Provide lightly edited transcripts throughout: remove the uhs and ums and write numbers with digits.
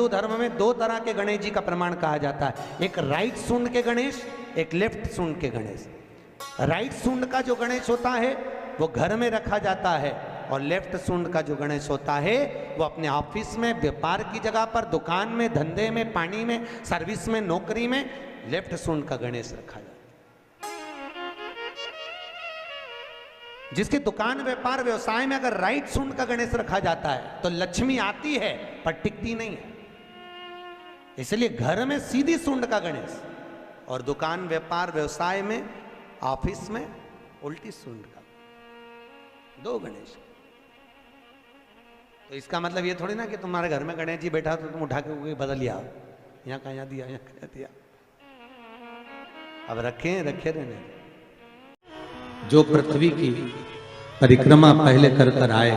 हिंदू धर्म में दो तरह के गणेश जी का प्रमाण कहा जाता है, एक राइट सूंड के गणेश, एक लेफ्ट सूंड के गणेश। राइट सूंड का जो गणेश होता है वो घर में रखा जाता है, और लेफ्ट सूंड का जो गणेश होता है वो अपने ऑफिस में, व्यापार की जगह पर, दुकान में, धंधे में, पानी में, सर्विस में, नौकरी में लेफ्ट सूंड का गणेश रखा जाता है। जिसकी दुकान, व्यापार, व्यवसाय में अगर राइट सूंड का गणेश रखा जाता है तो लक्ष्मी आती है पर टिकती नहीं है। इसलिए घर में सीधी सूंड का गणेश और दुकान, व्यापार, व्यवसाय में, ऑफिस में उल्टी सूंड का, दो गणेश। तो इसका मतलब ये थोड़ी ना कि तुम्हारे घर में गणेश जी बैठा तो तुम उठा के बदल लिया, यहाँ का यहाँ दिया, यहाँ का दिया। अब रखे रहने। जो पृथ्वी की परिक्रमा पहले कर कर आए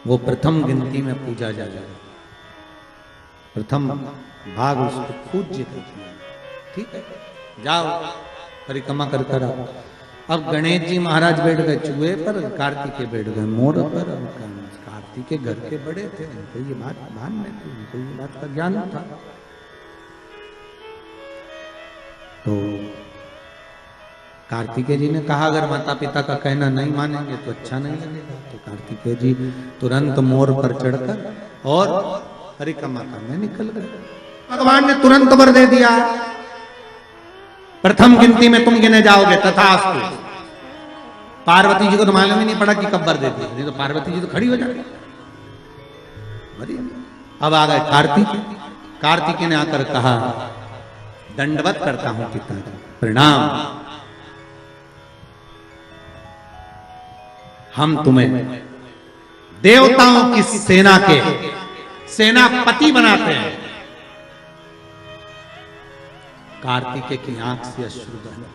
वो प्रथम गिनती में पूजा जाएगा, प्रथम भाग उसको पूज्य करते हैं। ठीक है, जाओ परिक्रमा कर कर आओ। अब गणेश जी महाराज बैठ गए चूहे पर, कार्तिकेय बैठ गए मोर पर। कार्तिकेय घर के बड़े थे, उनको ये बात मान में थी, उनको ये बात का ज्ञान था। तो कार्तिकेय जी ने कहा अगर माता पिता का कहना नहीं मानेंगे तो अच्छा नहीं लगेगा। तो कार्तिकेय जी तुरंत मोर पर चढ़कर और परिक्रमा करने निकल गए। भगवान ने तुरंत वर दे दिया, प्रथम गिनती में तुम गिने जाओगे तथास्तु। पार्वती जी को तो मालूम ही नहीं पड़ा कि कब वर दे दिया, नहीं तो पार्वती जी तो खड़ी हो जाती। अब आ गए कार्तिकेय ने आकर कहा दंडवत करता हूं पिताजी, प्रणाम। हम तुम्हें देवताओं की सेना के सेनापति बनाते हैं। कार्तिकेय की आंख से अश्रु बहे।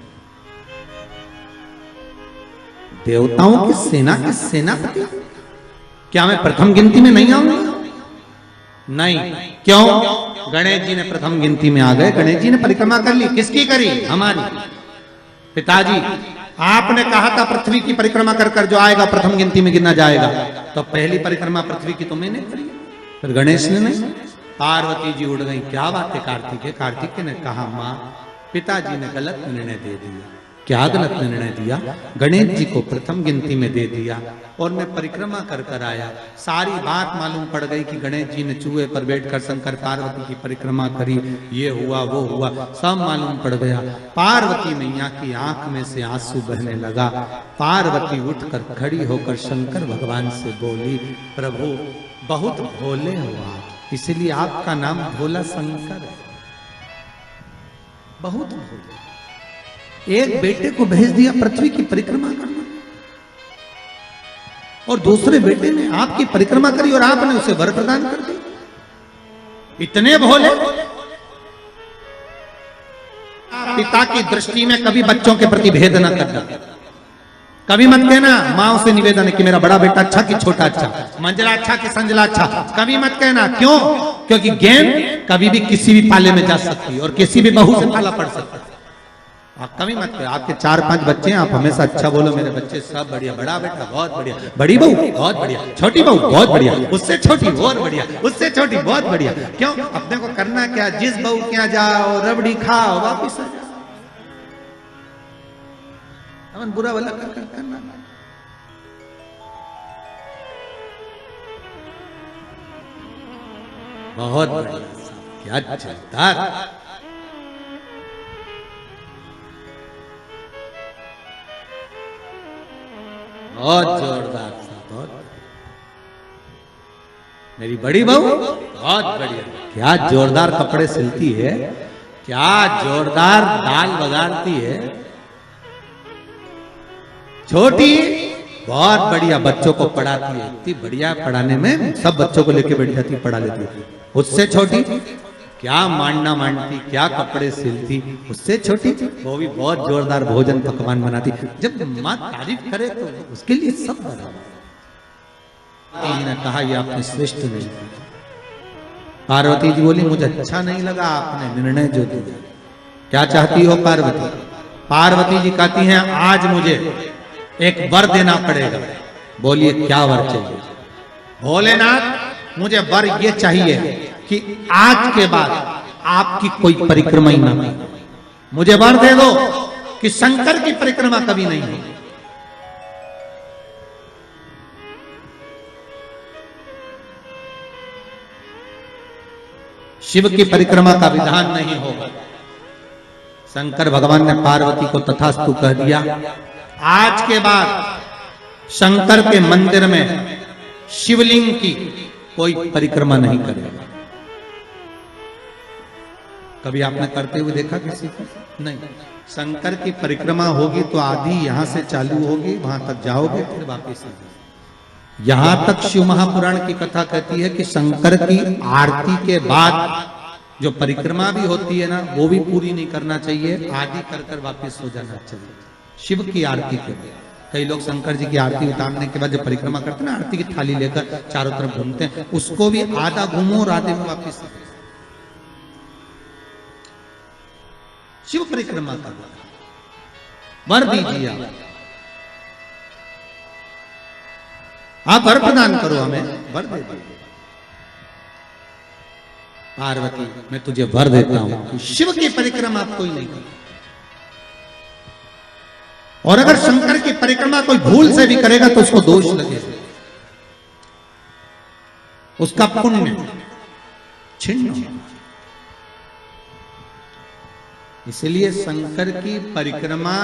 देवताओं की सेना के सेनापति? क्या मैं प्रथम गिनती में नहीं आऊंगा? नहीं। क्यों? गणेश जी ने प्रथम गिनती में आ गए। गणेश जी ने परिक्रमा कर ली। किसकी करी? हमारी। पिताजी आपने कहा था पृथ्वी की परिक्रमा कर कर जो आएगा प्रथम गिनती में गिना जाएगा, तो पहली परिक्रमा पृथ्वी की तो मैंने करी, फिर गणेश ने नहीं। पार्वती जी उड़ गई। क्या बात है कार्तिकेय ने कहा मां, पिताजी ने गलत निर्णय दे दिया। क्या गलत निर्णय दिया? गणेश जी को प्रथम गिनती में दे दिया और मैं परिक्रमा कर कर आया। सारी बात मालूम पड़ गई कि गणेश जी ने चूहे पर बैठकर शंकर पार्वती की परिक्रमा करी, ये हुआ वो हुआ, सब मालूम पड़ गया। पार्वती मैया की आंख में से आंसू बहने लगा। पार्वती उठकर खड़ी होकर शंकर भगवान से बोली, प्रभु बहुत भोले हो आप, इसलिए आपका नाम भोला शंकर है। बहुत भोले। एक बेटे को भेज दिया पृथ्वी की परिक्रमा करना, और दूसरे बेटे ने आपकी परिक्रमा करी और आपने उसे वर प्रदान कर दिया। इतने भोले। पिता की दृष्टि में कभी बच्चों के प्रति भेद न करना। कभी मत कहना, माँ से निवेदन है कि मेरा बड़ा बेटा अच्छा कि छोटा अच्छा, मंजला अच्छा कि संजला अच्छा, कभी मत कहना। क्यों? क्योंकि गेंद कभी भी किसी भी पाले में जा सकती है और किसी भी बहू से पाला पड़ सकता है। आप कभी मत कहो। आपके 4-5 बच्चे हैं, आप हमेशा अच्छा बोलो, मेरे बच्चे सब बढ़िया, बड़ा बेटा बहुत बढ़िया, बड़ी बहू बहुत बढ़िया, छोटी बहू बहुत बढ़िया, उससे छोटी बहुत बढ़िया, उससे छोटी बहुत बढ़िया। क्यों? अपने को करना क्या, जिस बहू के यहाँ जाओ रबड़ी खाओ वापिस आ जाओ। बुरा वाला करना। बहुत बढ़िया, क्या चलता। बहुत जोरदार था, बहुत। मेरी बड़ी बहू बहुत बढ़िया, क्या जोरदार कपड़े सिलती है, क्या जोरदार दाल बघारती है। छोटी बहुत बढ़िया, बच्चों को पढ़ाती है, इतनी बढ़िया पढ़ाने में, सब बच्चों को लेके बैठ जाती, पढ़ा लेती है। उससे छोटी क्या मांडना मांडती, क्या कपड़े सिलती। उससे छोटी वो भी बहुत जोरदार भोजन पकवान बनाती। जब माँ तारीफ करे तो उसके लिए सब बराबर। ने कहा ये आपने श्रेष्ठ नहीं किया। पार्वती जी बोली मुझे अच्छा नहीं लगा आपने निर्णय जो दिया। क्या चाहती हो पार्वती? पार्वती जी कहती हैं आज मुझे एक वर देना पड़ेगा। बोलिए क्या वर चाहिए? भोलेनाथ मुझे वर ये चाहिए कि आज के बाद आपकी कोई परिक्रमा ही ना हो। मुझे वर दे दो कि शंकर की परिक्रमा कभी नहीं होगी। शिव की परिक्रमा का विधान नहीं होगा। शंकर भगवान ने पार्वती को तथास्तु कह दिया। आज के बाद शंकर के मंदिर में शिवलिंग की कोई परिक्रमा नहीं करेगा। कभी आपने करते हुए देखा किसी को? नहीं। शंकर की परिक्रमा होगी तो आधी यहां से चालू होगी, वहां तक जाओगे, फिर वापस यहां तक शिव महापुराण की कथा कहती है कि शंकर की आरती के बाद जो परिक्रमा भी होती है ना, वो भी पूरी नहीं करना चाहिए, आदि कर कर वापस हो जाना चाहिए। शिव की आरती के बाद कई लोग शंकर जी की आरती उतारने के बाद जब परिक्रमा करते हैं ना, आरती की थाली लेकर चारों तरफ घूमते हैं, उसको भी आधा घूमो और आधे में वापिस। शिव परिक्रमा का वर दीजिए, आप वर प्रदान करो, हमें वर दे दीजिए। पार्वती मैं तुझे वर देता हूं कि शिव की परिक्रमा कोई नहीं करे, और अगर शंकर की परिक्रमा कोई भूल से भी करेगा तो उसको दोष लगेगा, उसका पुण्य छिन्न होगा। इसलिए शंकर की परिक्रमा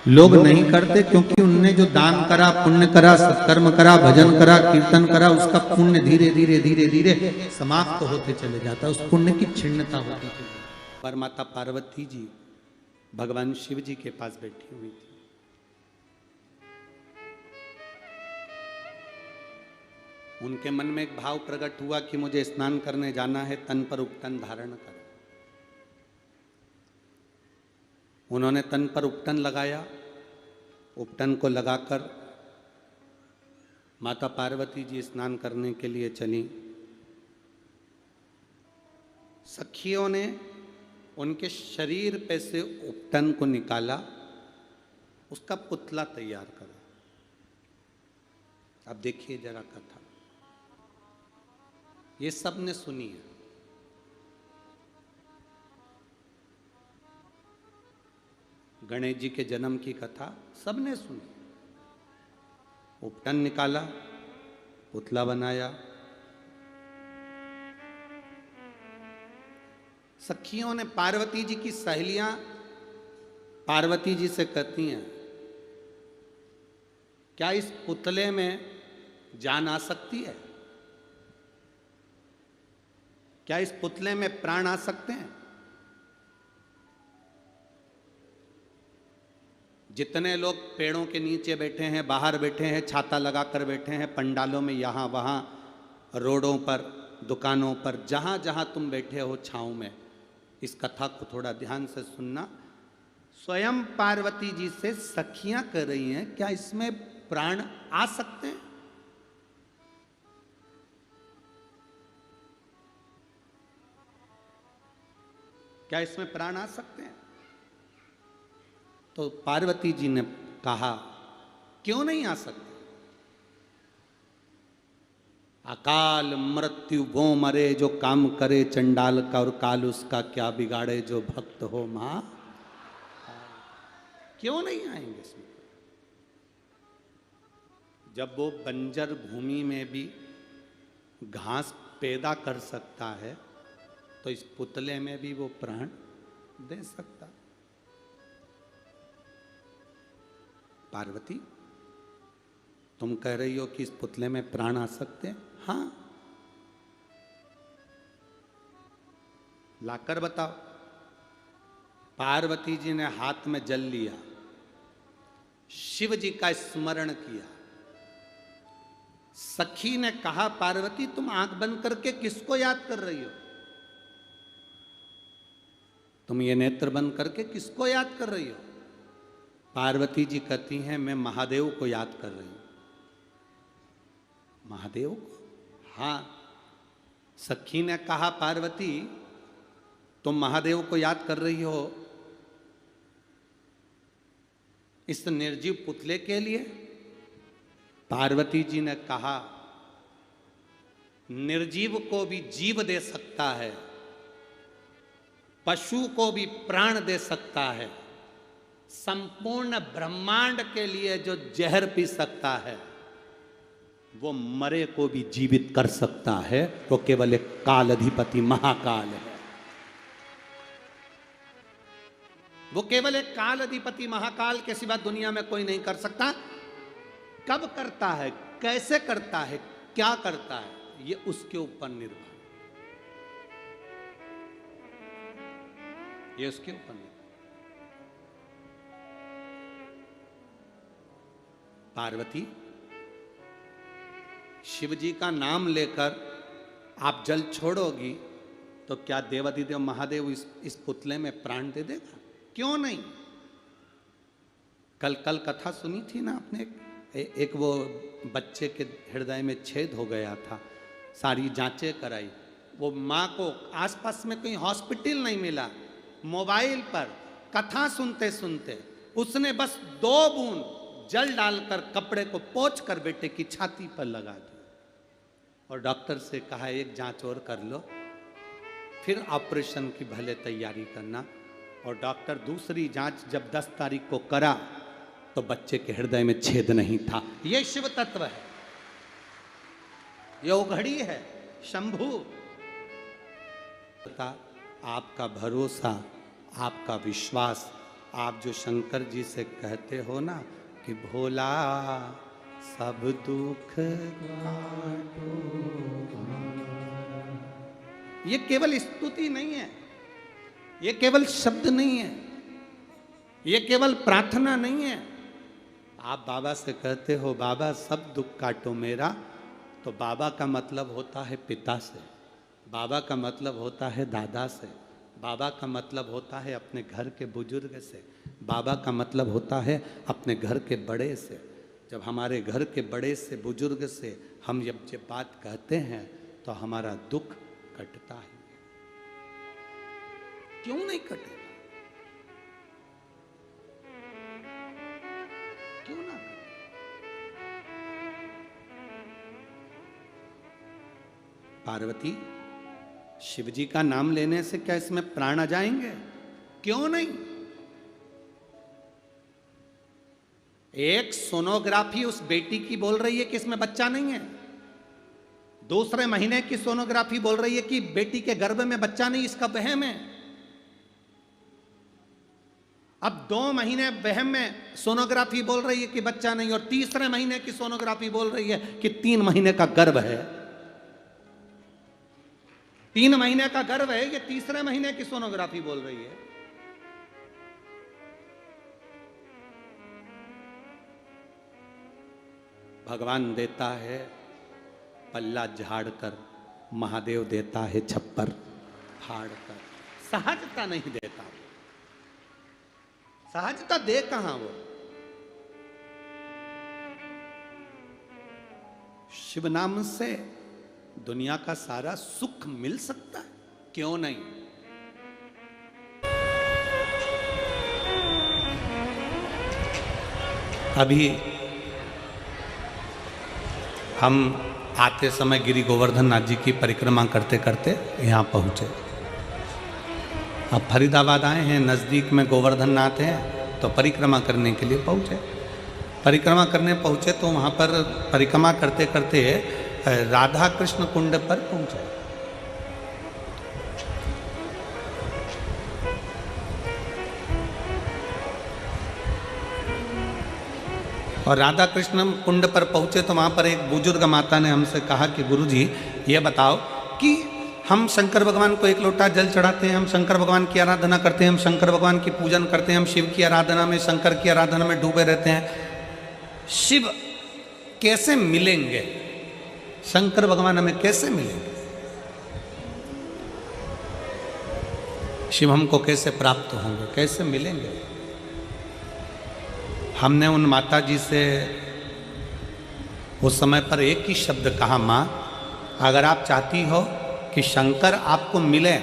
लोग नहीं करते, क्योंकि उनने जो दान करा, पुण्य करा, सत्कर्म करा, भजन करा, कीर्तन करा, उसका पुण्य धीरे धीरे धीरे धीरे समाप्त होते चले जाता है, उस पुण्य की छिन्नता होती है। पर माता पार्वती जी भगवान शिव जी के पास बैठी हुई थी। उनके मन में एक भाव प्रकट हुआ कि मुझे स्नान करने जाना है, तन पर उपटन धारण कर। उन्होंने तन पर उपटन लगाया, उपटन को लगाकर माता पार्वती जी स्नान करने के लिए चली। सखियों ने उनके शरीर पे से उपटन को निकाला, उसका पुतला तैयार करा। अब देखिए जरा कथा, ये सबने सुनी है। गणेश जी के जन्म की कथा सबने सुनी। उपटन निकाला, पुतला बनाया। सखियों ने, पार्वती जी की सहेलियां पार्वती जी से कहती हैं, क्या इस पुतले में जान आ सकती है? क्या इस पुतले में प्राण आ सकते हैं? जितने लोग पेड़ों के नीचे बैठे हैं, बाहर बैठे हैं, छाता लगाकर बैठे हैं, पंडालों में, यहाँ वहाँ, रोडों पर, दुकानों पर, जहाँ जहाँ तुम बैठे हो छाँव में, इस कथा को थोड़ा ध्यान से सुनना। स्वयं पार्वती जी से सखियां कर रही हैं, क्या इसमें प्राण आ सकते हैं? क्या इसमें प्राण आ सकते हैं? तो पार्वती जी ने कहा, क्यों नहीं आ सकते? अकाल मृत्यु वो मरे जो काम करे चंडाल का, और काल उसका क्या बिगाड़े जो भक्त हो मां। क्यों नहीं आएंगे इसमें? जब वो बंजर भूमि में भी घास पैदा कर सकता है, तो इस पुतले में भी वो प्राण दे सकता। पार्वती, तुम कह रही हो कि इस पुतले में प्राण आ सकते हैं? हाँ, लाकर बताओ। पार्वती जी ने हाथ में जल लिया, शिव जी का स्मरण किया। सखी ने कहा, पार्वती तुम आंख बंद करके किसको याद कर रही हो? तुम ये नेत्र बंद करके किसको याद कर रही हो? पार्वती जी कहती हैं, मैं महादेव को याद कर रही हूं। महादेव को? हाँ। सखी ने कहा, पार्वती तुम महादेव को याद कर रही हो इस निर्जीव पुतले के लिए? पार्वती जी ने कहा, निर्जीव को भी जीव दे सकता है, पशु को भी प्राण दे सकता है, संपूर्ण ब्रह्मांड के लिए जो जहर पी सकता है वो मरे को भी जीवित कर सकता है। वो केवल एक काल अधिपति महाकाल है। वो केवल एक काल अधिपति महाकाल के सिवा दुनिया में कोई नहीं कर सकता। कब करता है, कैसे करता है, क्या करता है, ये उसके ऊपर निर्भर, ये उसके ऊपर निर्भर। पार्वती, शिव जी का नाम लेकर आप जल छोड़ोगी तो क्या देवाधिदेव महादेव इस पुतले में प्राण दे देगा? क्यों नहीं? कल कथा सुनी थी ना आपने, एक वो बच्चे के हृदय में छेद हो गया था, सारी जांचें कराई, वो माँ को आसपास में कहीं हॉस्पिटल नहीं मिला, मोबाइल पर कथा सुनते सुनते उसने बस 2 बूंद जल डालकर कपड़े को पोंछ कर बेटे की छाती पर लगा दी और डॉक्टर से कहा एक जांच और कर लो, फिर ऑपरेशन की भले तैयारी करना। और डॉक्टर दूसरी जांच जब 10 तारीख को करा तो बच्चे के हृदय में छेद नहीं था। ये शिव तत्व है, ये उघड़ी है शंभु। आपका भरोसा, आपका विश्वास, आप जो शंकर जी से कहते हो ना कि भोला सब दुख काटो, ये केवल स्तुति नहीं है, ये केवल शब्द नहीं है, ये केवल प्रार्थना नहीं है। आप बाबा से कहते हो बाबा सब दुख काटो मेरा, तो बाबा का मतलब होता है पिता से, बाबा का मतलब होता है दादा से, बाबा का मतलब होता है अपने घर के बुजुर्ग से, बाबा का मतलब होता है अपने घर के बड़े से। जब हमारे घर के बड़े से, बुजुर्ग से हम जब बात कहते हैं तो हमारा दुख कटता है। क्यों नहीं कटेगा? क्यों ना? पार्वती, शिव जी का नाम लेने से क्या इसमें प्राण आ जाएंगे? क्यों नहीं? एक सोनोग्राफी उस बेटी की बोल रही है कि इसमें बच्चा नहीं है, दूसरे महीने की सोनोग्राफी बोल रही है कि बेटी के गर्भ में बच्चा नहीं, इसका वहम है। अब 2 महीने वहम में सोनोग्राफी बोल रही है कि बच्चा नहीं, और तीसरे महीने की सोनोग्राफी बोल रही है कि 3 महीने का गर्भ है। 3 महीने का गर्भ है, ये तीसरे महीने की सोनोग्राफी बोल रही है। भगवान देता है पल्ला झाड़कर, महादेव देता है छप्पर फाड़कर। सहजता नहीं देता, सहजता दे कहां वो? शिव नाम से दुनिया का सारा सुख मिल सकता है, क्यों नहीं? अभी हम आते समय गिरि गोवर्धन नाथ जी की परिक्रमा करते करते यहाँ पहुँचे। अब फरीदाबाद आए हैं, नज़दीक में गोवर्धन नाथ हैं, तो परिक्रमा करने के लिए पहुँचे। परिक्रमा करने पहुँचे तो वहाँ पर परिक्रमा करते करते राधा कृष्ण कुंड पर पहुँचे। और राधा कृष्ण कुंड पर पहुँचे तो वहाँ पर एक बुजुर्ग माता ने हमसे कहा कि गुरुजी ये बताओ कि हम शंकर भगवान को 1 लोटा जल चढ़ाते हैं, हम शंकर भगवान की आराधना करते हैं, हम शंकर भगवान की पूजन करते हैं, हम शिव की आराधना में, शंकर की आराधना में डूबे रहते हैं, शिव कैसे मिलेंगे? शंकर भगवान हमें कैसे मिलेंगे? शिव हमको कैसे प्राप्त होंगे, कैसे मिलेंगे? हमने उन माता जी से उस समय पर एक ही शब्द कहा, माँ अगर आप चाहती हो कि शंकर आपको मिले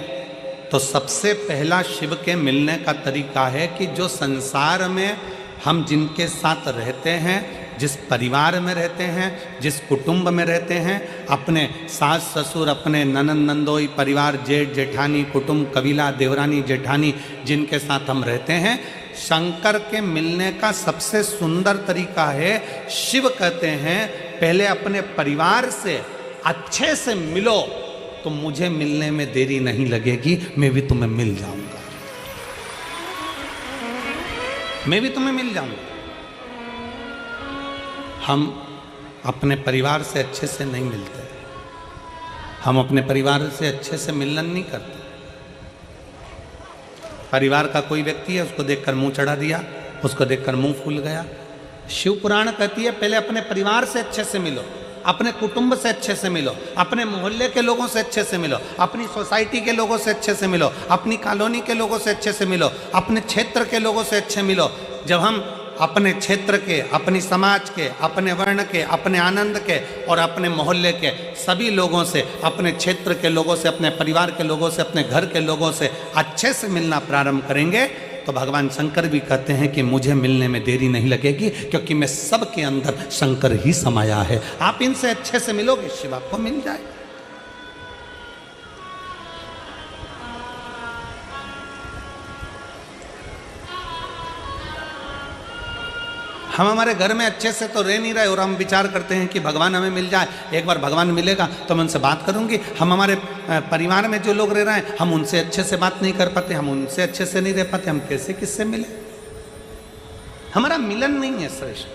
तो सबसे पहला शिव के मिलने का तरीका है कि जो संसार में हम जिनके साथ रहते हैं जिस परिवार में रहते हैं, जिस कुटुंब में रहते हैं, अपने सास ससुर, अपने ननंद नंदोई, परिवार, जेठ जेठानी, कुटुंब, कबीला, देवरानी जेठानी, जिनके साथ हम रहते हैं, शंकर के मिलने का सबसे सुंदर तरीका है, शिव कहते हैं पहले अपने परिवार से अच्छे से मिलो तो मुझे मिलने में देरी नहीं लगेगी, मैं भी तुम्हें मिल जाऊंगा, मैं भी तुम्हें मिल जाऊंगा। हम अपने परिवार से अच्छे से नहीं मिलते, हम अपने परिवार से अच्छे से मिलन नहीं करते। परिवार का कोई व्यक्ति है, उसको देखकर मुंह चढ़ा दिया, उसको देखकर मुंह फूल गया। शिव पुराण कहती है पहले अपने परिवार से अच्छे से मिलो, अपने कुटुंब से अच्छे से मिलो, अपने मोहल्ले के लोगों से अच्छे से मिलो, अपनी सोसाइटी के लोगों से अच्छे से मिलो, अपनी कॉलोनी के लोगों से अच्छे से मिलो, अपने क्षेत्र के लोगों से अच्छे मिलो। जब हम अपने क्षेत्र के, अपनी समाज के, अपने वर्ण के, अपने आनंद के और अपने मोहल्ले के सभी लोगों से, अपने क्षेत्र के लोगों से, अपने परिवार के लोगों से, अपने घर के लोगों से अच्छे से मिलना प्रारंभ करेंगे तो भगवान शंकर भी कहते हैं कि मुझे मिलने में देरी नहीं लगेगी, क्योंकि मैं सबके अंदर शंकर ही समाया है। आप इनसे अच्छे से मिलोगे, शिव आपको मिल जाए। हम हमारे घर में अच्छे से तो रह नहीं रहे और हम विचार करते हैं कि भगवान हमें मिल जाए, एक बार भगवान मिलेगा तो मैं उनसे बात करूंगी। हम हमारे परिवार में जो लोग रह रहे हैं, हम उनसे अच्छे से बात नहीं कर पाते, हम उनसे अच्छे से नहीं रह पाते, हम कैसे किससे मिले? हमारा मिलन नहीं है श्रेष्ठ।